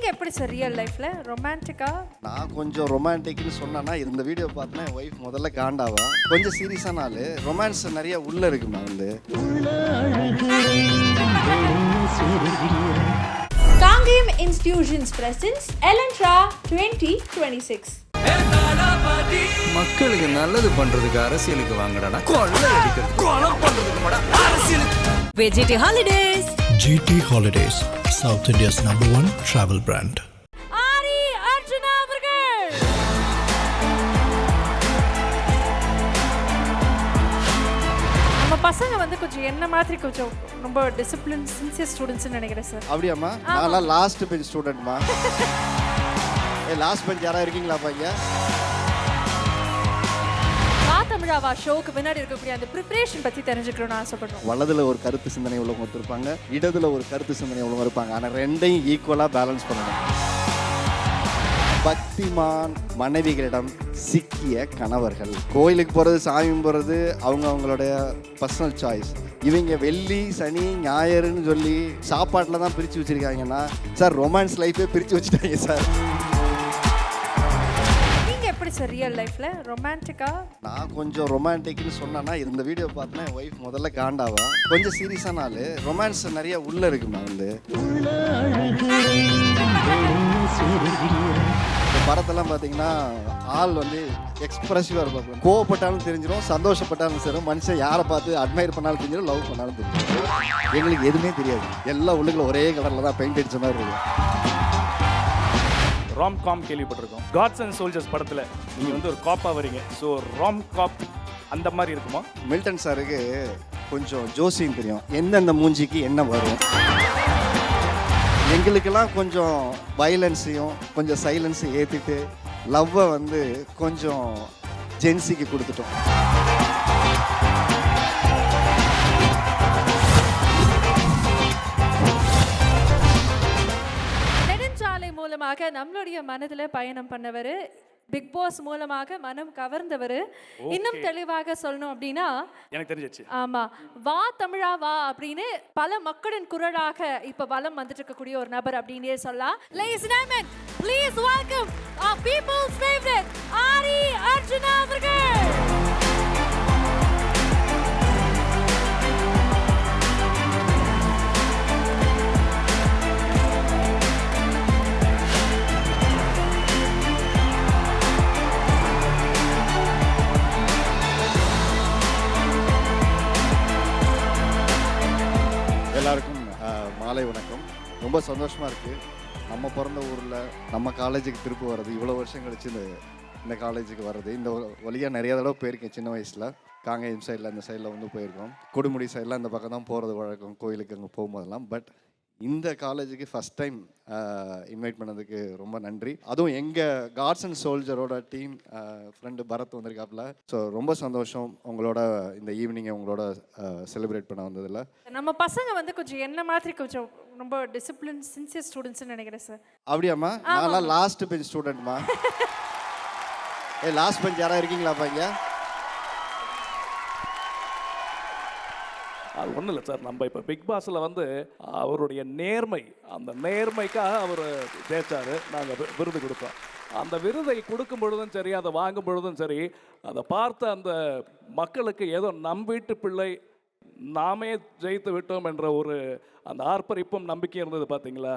நீங்க எப்படி sir real லைஃப்ல ரொமான்டிக்கா? நான் கொஞ்சம் ரொமான்டிக்னு சொன்னேன்னா இந்த வீடியோ பார்த்தனா என் ஒய்ஃப் முதல்ல காண்டாவா. கொஞ்சம் சீரியஸான ஆளு. ரொமான்ஸ் நிறைய உள்ள இருக்குமா வந்து. காங்கேயம் இன்ஸ்டிடியூஷன்ஸ் பிரசன்ஸ் எலன்ட்ரா 2026. மக்களுக்கு நல்லது பண்றதுக்கு அரசியலுக்கு வாங்கடா, கொள்ளை அடிக்கிறது கொலை பண்றதுக்கு கூட அரசியலுக்கு. VGT Holidays. GT Holidays, South India's #1 travel brand. ஆரி அர்ஜுனா அவர்கள். நம்ம பசங்க வந்து கொஞ்சம் என்ன மாதிரி கொஞ்சம் ரொம்ப டிசிப்ளின் சின்சியர் ஸ்டூடெண்ட்ஸ்னு நினைக்கிறேன் சார். அப்படியாம்மா? நான்லாம் லாஸ்ட் பெஞ்ச் ஸ்டூடெண்ட்மா. லாஸ்ட் பெஞ்ச் யாரா இருக்கீங்களா பாங்க? தமிழாவா ஷோக்கு முன்னாடி இருக்கக்கூடிய அந்த ப்ரிப்பரேஷன் பத்தி தெரிஞ்சுக்கணும்னு ஆசைப்படுறோம். வலதுல ஒரு கருத்து சிந்தனை உள்ளவங்க இருப்பாங்க, இடதுல ஒரு கருத்து சிந்தனை உள்ளவங்க இருப்பாங்க. ஆனா ரெண்டையும் ஈக்குவலா பேலன்ஸ் பண்ணணும். பக்திமான் மனைவிகளிடம் சிக்கிய கணவர்கள். கோயிலுக்கு போறது, சாமி போறது அவங்க அவங்களுடைய பர்சனல் சாய்ஸ். இவங்க வெள்ளி சனி ஞாயிறுன்னு சொல்லி சாப்பாட்டில் தான் பிரித்து வச்சிருக்காங்கன்னா சார் ரொமான்ஸ் லைஃபே பிரித்து வச்சுட்டாங்க சார். எப்படி சார் ரியல் லைஃப்ல ரொமான்டிக்கா? நான் கொஞ்சம் ரொமான்டிக்னு சொன்னேன்னா இந்த வீடியோ பார்த்தனா என் ஒய்ஃப் முதல்ல காண்டாவா. கொஞ்சம் சீரியஸான ஆளு. ரொமான்ஸ் நிறைய உள்ள இருக்குமா வந்து. படத்தெல்லாம் பார்த்தீங்கன்னா ஆள் வந்து எக்ஸ்பிரசிவாக இருப்பாங்க. கோவப்பட்டாலும் தெரிஞ்சிடும், சந்தோஷப்பட்டாலும் சரி, மனுஷன் யாரை பார்த்து அட்மையர் பண்ணாலும் தெரிஞ்சிடும், லவ் பண்ணாலும் தெரிஞ்சிடும். எங்களுக்கு எதுவுமே தெரியாது. எல்லா உள்ளுக்குள்ள ஒரே கலரில் தான் பெயிண்ட் அடிச்ச மாதிரி இருக்கும். ராம் காம் கேள்விப்பட்டிருக்கோம். காட்ஸ் அண்ட் சோல்ஜர்ஸ் படத்தில் நீங்கள் வந்து ஒரு காப்பாக வரீங்க. ஸோ ராம் காப் அந்த மாதிரி இருக்குமா? மில்டன் சாருக்கு கொஞ்சம் ஜோசியம் தெரியும், எந்தெந்த மூஞ்சிக்கு என்ன வரும். எங்களுக்கெல்லாம் கொஞ்சம் வயலன்ஸையும் கொஞ்சம் சைலன்ஸையும் ஏற்றிட்டு லவ்வை வந்து கொஞ்சம் ஜென்சிக்கு கொடுத்துட்டோம். மூலமாக நம்மளுடைய மனதில் பயணம் பண்ணவர், பிக் பாஸ் மூலமாக மனம் கவர்ந்தவர். இன்னும் தெளிவாக சொல்லணும் அப்படின்னா எனக்கு தெரிஞ்சிச்சு. ஆமா, வா தமிழா வா அப்படின்னு பல மக்களின் குரலாக இப்ப வலம் வந்துட்டு இருக்கக்கூடிய ஒரு நபர் அப்படின்னே சொல்லலாம். Ladies and gentlemen, please welcome our people's favorite ஆரி அர்ஜுனா அவர்கள். எல்லாருக்கும் மாலை வணக்கம். ரொம்ப சந்தோஷமாக இருக்குது. நம்ம பிறந்த ஊரில் நம்ம காலேஜுக்கு திருப்பி வர்றது, இவ்வளோ வருஷம் கழிச்சு இந்த காலேஜுக்கு வர்றது. இந்த வழியாக நிறைய தடவை போயிருக்கேன் சின்ன வயசில். காங்கேயம் சைடில் அந்த சைடில் வந்து போயிருக்கோம். கொடுமுடி சைடில் அந்த பக்கம் தான் போகிறது வழக்கம், கோயிலுக்கு அங்கே போகும்போதெல்லாம். பட் இந்த காலேஜுக்கு ஃபஸ்ட் டைம் இன்வைட் பண்ணதுக்கு ரொம்ப நன்றி. அதுவும் எங்கள் காட்ஸ் அண்ட் சோல்ஜரோட டீம் ஃப்ரெண்டு பரத் வந்திருக்காப்புல. ஸோ ரொம்ப சந்தோஷம் உங்களோட இந்த ஈவினிங்கை உங்களோட செலிப்ரேட் பண்ண வந்ததில். நம்ம பசங்க வந்து கொஞ்சம் என்ன மாதிரி கொஞ்சம் ரொம்ப டிசிப்ளின் சின்சியர் ஸ்டூடெண்ட்ஸ்னு நினைக்கிறேன் சார். அப்படியாம்மா? நான்லாம் லாஸ்ட் பெஞ்ச் ஸ்டூடெண்ட்மா. லாஸ்ட் பெஞ்ச் யாராக இருக்கீங்களா பாங்க? அது ஒன்றும் இல்லை சார். நம்ம இப்போ பிக் பாஸில் வந்து அவருடைய நேர்மை, அந்த நேர்மைக்காக அவர் ஜெயிச்சார். நாங்கள் விருது கொடுத்தோம். அந்த விருதை கொடுக்கும் பொழுதும் சரி, அதை வாங்கும் பொழுதும் சரி, அதை பார்த்த அந்த மக்களுக்கு ஏதோ நம் வீட்டு பிள்ளை நாமே ஜெயித்து விட்டோம் என்ற ஒரு அந்த ஆர்ப்பரிப்பும் நம்பிக்கை இருந்தது பார்த்தீங்களா?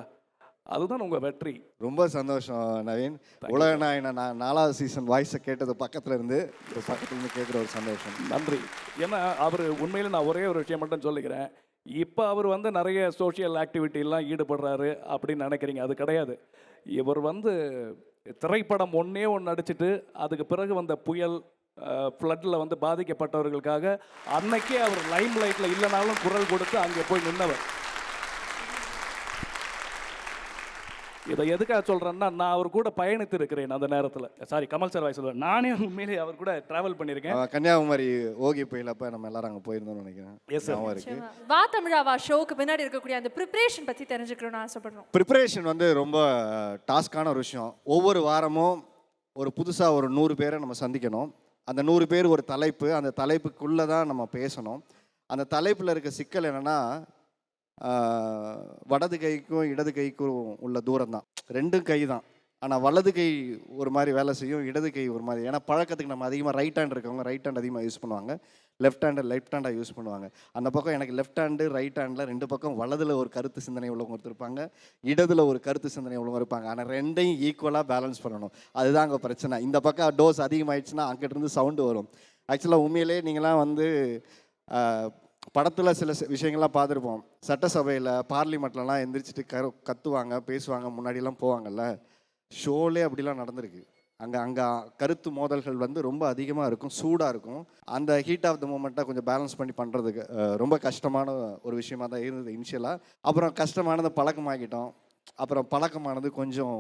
அதுதான் உங்கள் வெற்றி. ரொம்ப சந்தோஷம் நவீன். உலக நாயன 4வது சீசன் வாய்ஸை கேட்டது பக்கத்துலேருந்து கேட்குற ஒரு சந்தோஷம். நன்றி. ஏன்னா அவர் உண்மையில் நான் ஒரே ஒரு விஷயம் மட்டும் சொல்லிக்கிறேன். இப்போ அவர் வந்து நிறைய சோஷியல் ஆக்டிவிட்டிலாம் ஈடுபடுறாரு அப்படின்னு நினைக்கிறீங்க. அது கிடையாது. இவர் வந்து திரைப்படம் ஒன்றே நடிச்சிட்டு அதுக்கு பிறகு வந்த புயல் ஃப்ளட்டில் வந்து பாதிக்கப்பட்டவர்களுக்காக அன்னைக்கே அவர் லைம் லைட்டில் இல்லைனாலும் குரல் கொடுத்து அங்கே போய் நின்றவர். இதை எதுக்காக சொல்கிறேன்னா, நான் அவர் கூட பயணித்து இருக்கிறேன் அந்த நேரத்தில். சாரி, கமல் சார் வாய் சொல்லுவேன். நானே உண்மையிலேயே அவர் கூட ட்ராவல் பண்ணியிருக்கேன். கன்னியாகுமரி ஓகி புயலப்ப நம்ம எல்லாரும் அங்கே போயிருந்தோம்னு நினைக்கிறேன். Yes sir. வா தமிழா வா ஷோக்கு முன்னாடி இருக்கக்கூடிய அந்த ப்ரிப்பரேஷன் பற்றி தெரிஞ்சுக்கணும்னு ஆசைப்படுறோம். ப்ரிப்பரேஷன் வந்து ரொம்ப டாஸ்கான ஒரு விஷயம். ஒவ்வொரு வாரமும் ஒரு புதுசாக ஒரு 100 பேரை நம்ம சந்திக்கணும். அந்த 100 பேர் ஒரு தலைப்பு, அந்த தலைப்புக்குள்ளே தான் நம்ம பேசணும். அந்த தலைப்பில் இருக்க சிக்கல் என்னென்னா, வடது கைக்கும் இடது கைக்கும் உள்ள தூரம் தான். ரெண்டும் கை தான். ஆனால் வலது கை ஒரு மாதிரி வேலை செய்யும், இடது கை ஒரு மாதிரி. ஏன்னா பழக்கத்துக்கு நம்ம அதிகமாக ரைட் ஹேண்ட் இருக்கவங்க ரைட் ஹேண்ட் அதிகமாக யூஸ் பண்ணுவாங்க, லெஃப்ட் ஹேண்டாக யூஸ் பண்ணுவாங்க. அந்த பக்கம் எனக்கு லெஃப்ட் ஹேண்டு ரைட் ஹேண்டில் ரெண்டு பக்கம் வலதில் ஒரு கருத்து சிந்தனை உள்ளவங்க இருப்பாங்க, இடத்துல ஒரு கருத்து சிந்தனை உள்ளவங்க இருப்பாங்க. ஆனால் ரெண்டையும் ஈக்குவலாக பேலன்ஸ் பண்ணணும். அதுதான் அங்கே பிரச்சனை. இந்த பக்கம் டோஸ் அதிகமாகிடுச்சுன்னா அங்கிட்டிருந்து சவுண்டு வரும். ஆக்சுவலாக உண்மையிலே நீங்களாம் வந்து படத்தில் சில விஷயங்கள்லாம் பார்த்துருப்போம். சட்டசபையில் பார்லிமெண்ட்லலாம் எந்திரிச்சிட்டு கத்துவாங்க, பேசுவாங்க, முன்னாடிலாம் போவாங்கல்ல. ஷோலே அப்படிலாம் நடந்திருக்கு. அங்கே கருத்து மோதல்கள் வந்து ரொம்ப அதிகமாக இருக்கும், சூடாக இருக்கும். அந்த ஹீட் ஆஃப் த மூமெண்ட்டை கொஞ்சம் பேலன்ஸ் பண்ணி பண்ணுறதுக்கு ரொம்ப கஷ்டமான ஒரு விஷயமாக தான் இருந்தது இனிஷியலாக. அப்புறம் கஷ்டமானது பழக்கமாகிட்டோம். அப்புறம் பழக்கமானது கொஞ்சம்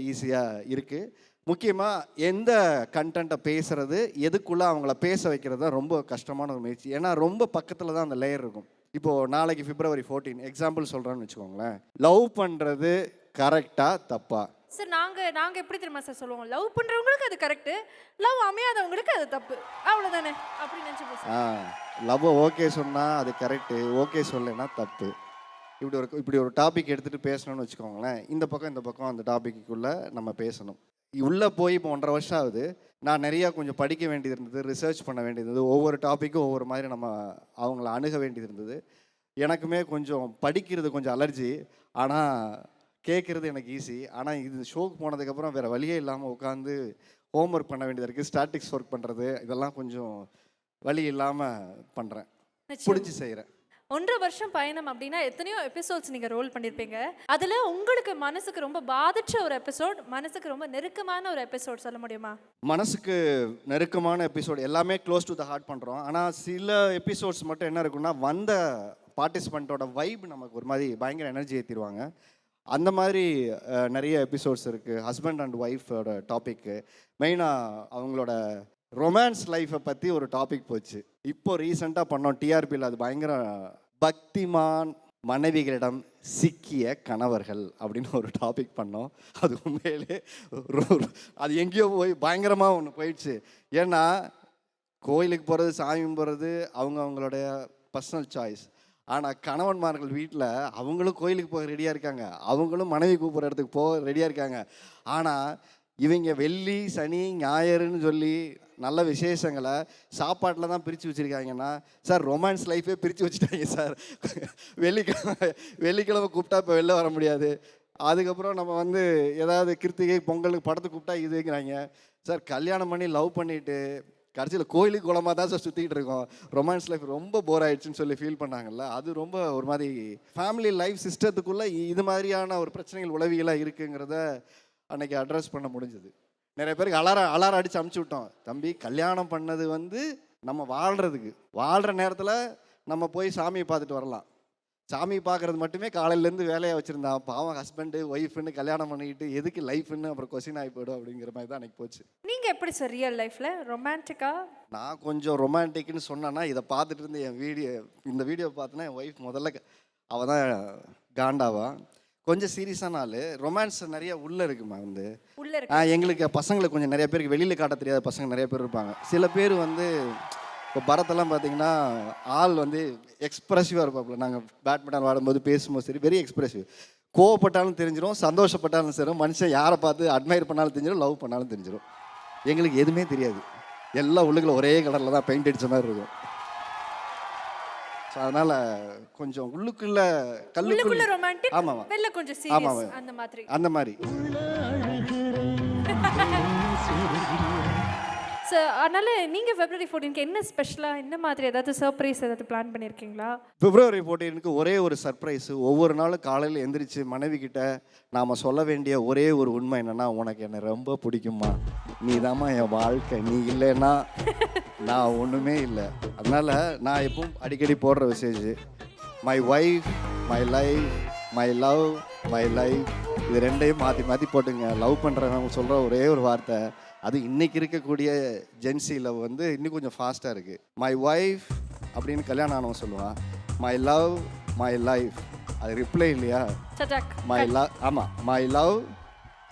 ஈஸியாக இருக்குது. முக்கியமாக எந்த கண்டென்ட்டை பேசுகிறது, எதுக்குள்ளே அவங்கள பேச வைக்கிறது தான் ரொம்ப கஷ்டமான ஒரு முயற்சி. ஏன்னா ரொம்ப பக்கத்தில் தான் அந்த லேயர் இருக்கும். இப்போது நாளைக்கு February 14 எக்ஸாம்பிள் சொல்கிறேன்னு வச்சுக்கோங்களேன். லவ் பண்ணுறது கரெக்டாக தப்பா? சார் நாங்கள் எப்படி தெரியுமா சார் சொல்லுவோம், லவ் பண்ணுறவங்களுக்கு அது கரெக்டு, லவ் அமையாதவங்களுக்கு அது தப்பு, அவ்வளோதானே அப்படி நினச்சி பேசுவோம். லவ் ஓகே சொன்னால் அது கரெக்டு, ஓகே சொல்லலைன்னா தப்பு. இப்படி ஒரு டாபிக் எடுத்துகிட்டு பேசணும்னு வச்சுக்கோங்களேன். இந்த பக்கம் அந்த டாபிக்குள்ளே நம்ம பேசணும். உள்ளே போய் இப்போ 1.5 வருஷம் ஆகுது. நான் நிறையா கொஞ்சம் படிக்க வேண்டியது இருந்தது, ரிசர்ச் பண்ண வேண்டியது இருந்தது. ஒவ்வொரு டாப்பிக்கும் ஒவ்வொரு மாதிரி நம்ம அவங்கள அணுக வேண்டியது இருந்தது. எனக்குமே கொஞ்சம் படிக்கிறது கொஞ்சம் அலர்ஜி, ஆனால் கேட்குறது எனக்கு ஈஸி. ஆனால் இது ஷோக்கு போனதுக்கப்புறம் வேறு வழியே இல்லாமல் உட்காந்து ஹோம்ஒர்க் பண்ண வேண்டியது இருக்குது. ஸ்டாட்டிக்ஸ் ஒர்க் பண்ணுறது இதெல்லாம் கொஞ்சம் வழி இல்லாமல் பண்ணுறேன், பிடிச்சி செய்கிறேன். 1.5 வருஷம் பயணம் அப்படின்னா எத்தனையோ எபிசோட்ஸ் நீங்கள் ரோல் பண்ணியிருப்பீங்க. அதில் உங்களுக்கு மனசுக்கு ரொம்ப பாதிச்ச ஒரு எபிசோட், மனசுக்கு ரொம்ப நெருக்கமான ஒரு எபிசோட் சொல்ல முடியுமா? மனசுக்கு நெருக்கமான எபிசோட் எல்லாமே க்ளோஸ் டு த ஹார்ட் பண்ணுறோம். ஆனால் சில எபிசோட்ஸ் மட்டும் என்ன இருக்குன்னா, வந்த பார்ட்டிசிபெண்ட்டோட வைப் நமக்கு ஒரு மாதிரி பயங்கர எனர்ஜி ஏற்றிடுவாங்க. அந்த மாதிரி நிறைய எபிசோட்ஸ் இருக்குது. ஹஸ்பண்ட் அண்ட் ஒய்ஃபோட டாப்பிக்கு, மெயினாக அவங்களோட ரொமான்ஸ் லைஃப்பை பற்றி ஒரு டாபிக் போச்சு. இப்போ ரீசெண்டாக பண்ணோம் டிஆர்பியில். அது பயங்கர பக்திமான் மனைவிகளிடம் சிக்கிய கணவர்கள் அப்படின்னு ஒரு டாபிக் பண்ணோம். அது உண்மையிலே அது எங்கேயோ போய் பயங்கரமாக ஒன்று போயிடுச்சு. ஏன்னா கோயிலுக்கு போகிறது, சாமி போகிறது அவங்களுடைய பர்சனல் சாய்ஸ். ஆனால் கணவன்மார்கள் வீட்டில் அவங்களும் கோயிலுக்கு போக ரெடியாக இருக்காங்க, அவங்களும் மனைவி கூப்பிட்ற இடத்துக்கு போக ரெடியாக இருக்காங்க. ஆனால் இவங்க வெள்ளி சனி ஞாயிறுன்னு சொல்லி நல்ல விசேஷங்களை சாப்பாட்டில் தான் பிரித்து வச்சுருக்காங்கன்னா, சார் ரொமான்ஸ் லைஃபே பிரித்து வச்சுட்டாங்க சார். வெள்ளிக்கிழமை கூப்பிட்டா இப்போ வெளில வர முடியாது. அதுக்கப்புறம் நம்ம வந்து ஏதாவது கிருத்திகை பொங்கலுக்கு படத்துக்கு கூப்பிட்டா இதுங்கிறாங்க. சார் கல்யாணம் பண்ணி லவ் பண்ணிவிட்டு கடைசியில் கோயிலுக்கு குளமாக தான் சார் சுற்றிக்கிட்டு இருக்கோம், ரொமான்ஸ் லைஃப் ரொம்ப போர் ஆயிடுச்சுன்னு சொல்லி ஃபீல் பண்ணாங்கல்ல. அது ரொம்ப ஒரு மாதிரி ஃபேமிலி லைஃப் சிஸ்டத்துக்குள்ளே இது மாதிரியான ஒரு பிரச்சனைகள் உளவியலாக இருக்குங்கிறத அன்றைக்கி அட்ரஸ் பண்ண முடிஞ்சது. நிறைய பேருக்கு அலாரம் அடித்து அமுச்சு விட்டோம். தம்பி, கல்யாணம் பண்ணது வந்து நம்ம வாழ்கிற நேரத்தில் நம்ம போய் சாமியை பார்த்துட்டு வரலாம். சாமி பார்க்குறது மட்டுமே காலையிலேருந்து வேலையாக வச்சுருந்தான். பாவம் ஹஸ்பண்டு ஒய்ஃப்னு கல்யாணம் பண்ணிக்கிட்டு எதுக்கு லைஃப்னு அப்புறம் கொஸ்டின் ஆகி போய்டும் அப்படிங்கிற மாதிரி தான் அன்றைக்கி போச்சு. நீங்கள் எப்படி சார் ரியல் லைஃப்பில் ரொமான்டிக்கா? நான் கொஞ்சம் ரொமான்டிக்னு சொன்னேன்னா, இதை பார்த்துட்டு இருந்து இந்த வீடியோ பார்த்தோன்னா என் ஒய்ஃப் முதல்ல அவள் தான் காண்டாவா. கொஞ்சம் சீரியஸான ஆள். ரொமான்ஸ் நிறைய உள்ளே இருக்குமா வந்து எங்களுக்கு பசங்களுக்கு கொஞ்சம் நிறைய பேருக்கு வெளியில் காட்ட தெரியாத பசங்க நிறைய பேர் இருப்பாங்க. சில பேர் வந்து இப்போ பரத்தெல்லாம் பார்த்தீங்கன்னா ஆள் வந்து எக்ஸ்ப்ரெசிவாக இருப்பாப்புல. நாங்கள் பேட்மிண்டன் விளாடும்போது பேசும்போது சரி, வெரி எக்ஸ்ப்ரெசிவ். கோவப்பட்டாலும் தெரிஞ்சிடும், சந்தோஷப்பட்டாலும் சரி, மனுஷன் யாரை பார்த்து அட்மையர் பண்ணாலும் தெரிஞ்சிடும், லவ் பண்ணாலும் தெரிஞ்சிடும். எங்களுக்கு எதுவுமே தெரியாது, எல்லாம் உள்ளுக்குள்ள ஒரே கலரில் தான் பெயிண்ட் அடித்த மாதிரி இருக்கும். ஸோ அதனால் கொஞ்சம் உள்ளுக்குள்ள கல்லுக்குள்ள ரொமான்டிக், ஆமாம் வெளில கொஞ்சம் சீரியஸ், அந்த மாதிரி. ஸோ அதனால் நீங்கள் February 14க்கு என்ன ஸ்பெஷலாக, என்ன மாதிரி ஏதாவது சர்ப்ரைஸ் ஏதாவது பிளான் பண்ணியிருக்கீங்களா? February 14க்கு ஒரே ஒரு சர்ப்ரைஸு. ஒவ்வொரு நாளும் காலையில் எந்திரிச்சு மனைவி கிட்ட நாம் சொல்ல வேண்டிய ஒரே ஒரு உண்மை என்னென்னா, உனக்கு என்னை ரொம்ப பிடிக்குமா, நீ தாம்மா என் வாழ்க்கை, நீ இல்லைன்னா நான் ஒன்றுமே இல்லை. அதனால் நான் எப்பவும் அடிக்கடி போடுற message, my wife, my life, my love, my life. இது ரெண்டையும் மாற்றி போட்டுங்க. லவ் பண்ணுறவங்க சொல்கிற ஒரே ஒரு வார்த்தை, அது இன்றைக்கி இருக்கக்கூடிய ஜென்சி லவ் வந்து இன்னும் கொஞ்சம் ஃபாஸ்ட்டாக இருக்குது. மை ஒய்ஃப் அப்படின்னு கல்யாணம் ஆனவன் சொல்லுவான், மை லவ், மை லைஃப். அது ரிப்ளை இல்லையா? மை லவ், ஆமாம், மை லவ்,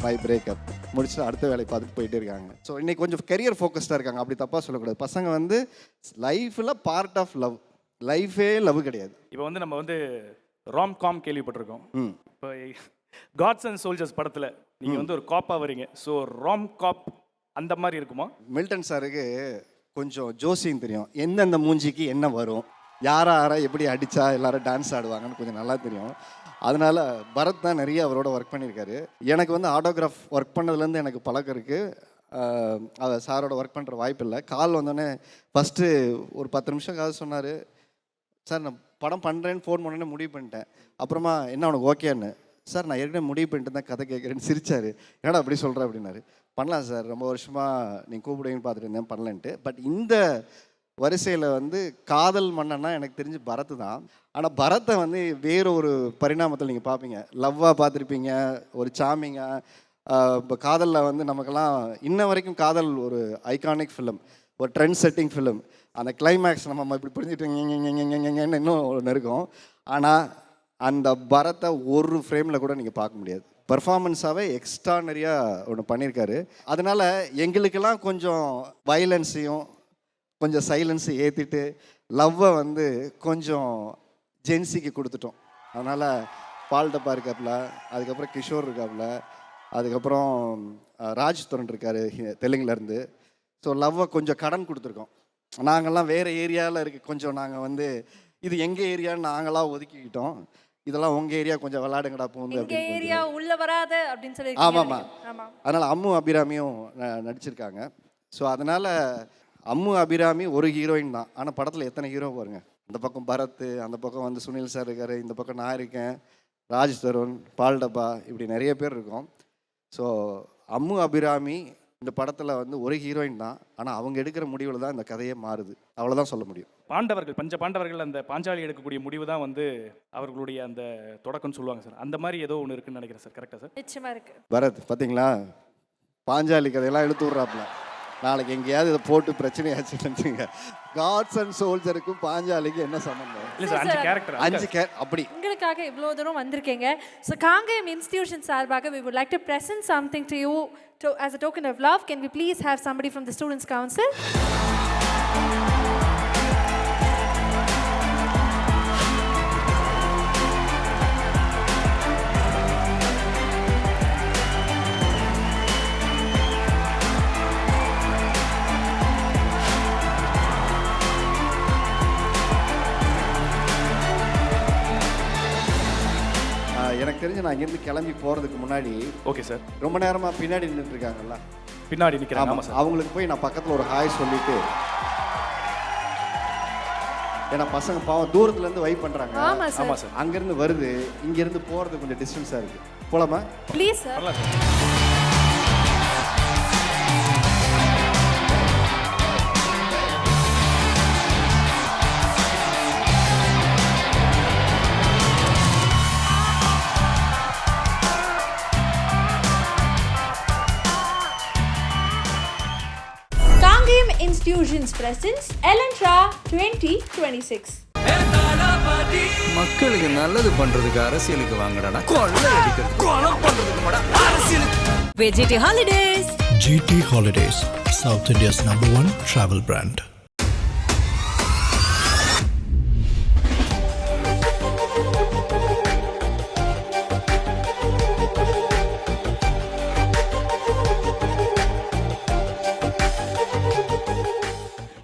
மை பிரேக்கப். முடிச்சுட்டு அடுத்த வேலையை பார்த்துட்டு போயிட்டே இருக்காங்க. ஸோ இன்றைக்கி கொஞ்சம் கெரியர் ஃபோக்கஸ்டாக இருக்காங்க. அப்படி தப்பாக சொல்லக்கூடாது. பசங்க வந்து லைஃப்பில் பார்ட் ஆஃப் லவ், லைஃபே லவ் கிடையாது. இப்போ வந்து நம்ம வந்து ராம்காம் கேள்விப்பட்டிருக்கோம். இப்போ காட்ஸ் அண்ட் சோல்ஜர்ஸ் படத்தில் நீங்கள் வந்து ஒரு காப்பாக வரீங்க. ஸோ ராம் காப் அந்த மாதிரி இருக்குமா? மில்டன் சாருக்கு கொஞ்சம் ஜோசியம் தெரியும், எந்தெந்த மூஞ்சிக்கு என்ன வரும், யாரை எப்படி அடித்தா எல்லாரும் டான்ஸ் ஆடுவாங்கன்னு கொஞ்சம் நல்லா தெரியும். அதனால் பரத் தான் நிறைய அவரோட ஒர்க் பண்ணியிருக்காரு. எனக்கு வந்து ஆட்டோகிராஃப் ஒர்க் பண்ணதுலேருந்து எனக்கு பழக்கம் இருக்குது. அதை சாரோட ஒர்க் பண்ணுற வாய்ப்பு இல்லை. கால் வந்தோடனே ஃபஸ்ட்டு ஒரு 10 நிமிஷம் காது சொன்னார், சார் நான் படம் பண்ணுறேன்னு ஃபோன் பண்ணோன்னே முடிவு பண்ணிட்டேன். அப்புறமா என்ன உனக்கு ஓகேன்னு, சார் நான் ஏற்கனவே முடிவு பண்ணிட்டு தான் கதை கேட்குறேன்னு சிரிச்சார். ஏன்னா அப்படி சொல்கிறேன் அப்படின்னாரு. பண்ணலாம் சார், ரொம்ப வருஷமாக நீங்கள் கூப்பிடுவீங்கன்னு பார்த்துட்டு இருந்தேன், பண்ணலன்ட்டு. பட் இந்த வரிசையில் வந்து காதல் மன்னன்னா எனக்கு தெரிஞ்சு பரத் தான். ஆனால் பரத்தை வந்து வேற ஒரு பரிணாமத்தில் நீங்கள் பார்ப்பீங்க. லவ்வாக பார்த்துருப்பீங்க, ஒரு சாமிங்காக. இப்போ காதலில் வந்து நமக்கெல்லாம் இன்ன வரைக்கும் காதல் ஒரு ஐகானிக் ஃபிலிம், ஒரு ட்ரெண்ட் செட்டிங் ஃபிலிம். அந்த கிளைமேக்ஸ் நம்ம இப்படி புரிஞ்சுட்டு இன்னும் ஒன்று இருக்கும். ஆனால் அந்த பரத்தை ஒரு ஃப்ரேமில் கூட நீங்கள் பார்க்க முடியாது. பர்ஃபார்மன்ஸாகவே எக்ஸ்ட்ரானரியாக ஒன்று பண்ணியிருக்காரு. அதனால் எங்களுக்கெல்லாம் கொஞ்சம் வயலன்ஸையும் கொஞ்சம் சைலன்ஸை ஏற்றிட்டு லவ்வை வந்து கொஞ்சம் ஜென்சிக்கு கொடுத்துட்டோம். அதனால் பால் டப்பா இருக்காப்புல, அதுக்கப்புறம் கிஷோர் இருக்காப்புல, அதுக்கப்புறம் ராஜ் துரன் இருக்கார் தெலுங்குலேருந்து. ஸோ லவ்வை கொஞ்சம் கடன் கொடுத்துருக்கோம். நாங்கள்லாம் வேறு ஏரியாவில் இருக்க கொஞ்சம் நாங்கள் வந்து இது எங்கள் ஏரியான்னு நாங்களாம் ஒதுக்கிக்கிட்டோம். இதெல்லாம் உங்கள் ஏரியா கொஞ்சம் விளாடுங்கடா போகுது அப்படின்னு ஏரியா உள்ள வராத அப்படின்னு சொல்லி. ஆமாம். அதனால் அம்மு அபிராமியும் நடிச்சிருக்காங்க. ஸோ அதனால் அம்மு அபிராமி ஒரு ஹீரோயின் தான். ஆனால் படத்தில் எத்தனை ஹீரோ பாருங்க. அந்த பக்கம் பரத், அந்த பக்கம் வந்து சுனில் சார் இருக்கார், இந்த பக்கம் நான் இருக்கேன், ராஜ் தருண், பால் டப்பா, இப்படி நிறைய பேர் இருக்கோம். ஸோ அம்மு அபிராமி இந்த படத்தில் வந்து ஒரு ஹீரோயின் தான். ஆனால் அவங்க எடுக்கிற முடிவில் தான் இந்த கதையே மாறுது. அவ்வளோதான் சொல்ல முடியும். பாண்டவர்கள், பஞ்ச பாண்டவர்கள் அந்த பாஞ்சாலி எடுக்கக்கூடிய முடிவு தான் வந்து அவர்களுடைய அந்த தொடக்கம்னு சொல்லுவாங்க சார். அந்த மாதிரி ஏதோ ஒன்று இருக்குன்னு நினைக்கிறேன் சார். கரெக்டாக சார்? நிச்சயமா இருக்கு. பரத் பார்த்தீங்களா, பாஞ்சாலி கதையெல்லாம் இழுத்து விட்றாப்புல. நாளைக்கு எங்கேயாவது இதை போட்டு பிரச்சனையாச்சுன்னு காட்ஸ் அண்ட் சோல்ஜருக்கும் பாஞ்சாலிக்கும் என்ன சம்பந்தம்? இல்லை சார், 5 கேரக்டர், 5 அப்படி. உங்களுக்காக இவ்வளோ தூரம் வந்திருக்கீங்க. ஸோ காங்கேயம் இன்ஸ்டிடியூஷன் சார்பாக we would like to present something to you as a token of love. Can we please have somebody from the Students' Council? எனக்கு தெரிஞ்சு நான் இங்கேருந்து கிளம்பி போகிறதுக்கு முன்னாடி ஓகே சார், ரொம்ப நேரமாக பின்னாடி நின்றுட்டு இருக்காங்கல்ல, பின்னாடி நிற்கிறாங்க. ஆமாம் சார். அவங்களுக்கு போய் நான் பக்கத்தில் ஒரு ஹாய் சொல்லிட்டு, ஏன்னா பசங்க பாவம் தூரத்துலேருந்து வைப் பண்ணுறாங்க. ஆமாம் சார். அங்கேருந்து வருது, இங்கேருந்து போகிறது கொஞ்சம் டிஸ்டன்ஸாக இருக்குது. போலாமா? Please sir. வரலாம் sir. Kangayam Institutions presents Elantra 2026. மக்களுக்கு நல்லது பண்றதுக்கு அரசியலுக்கு வாங்கடா, கொள்ளை அடிக்கிறது கொலை பண்றதுக்கு அரசியலுக்கு. VGT Holidays. GT Holidays, South India's #1 travel brand.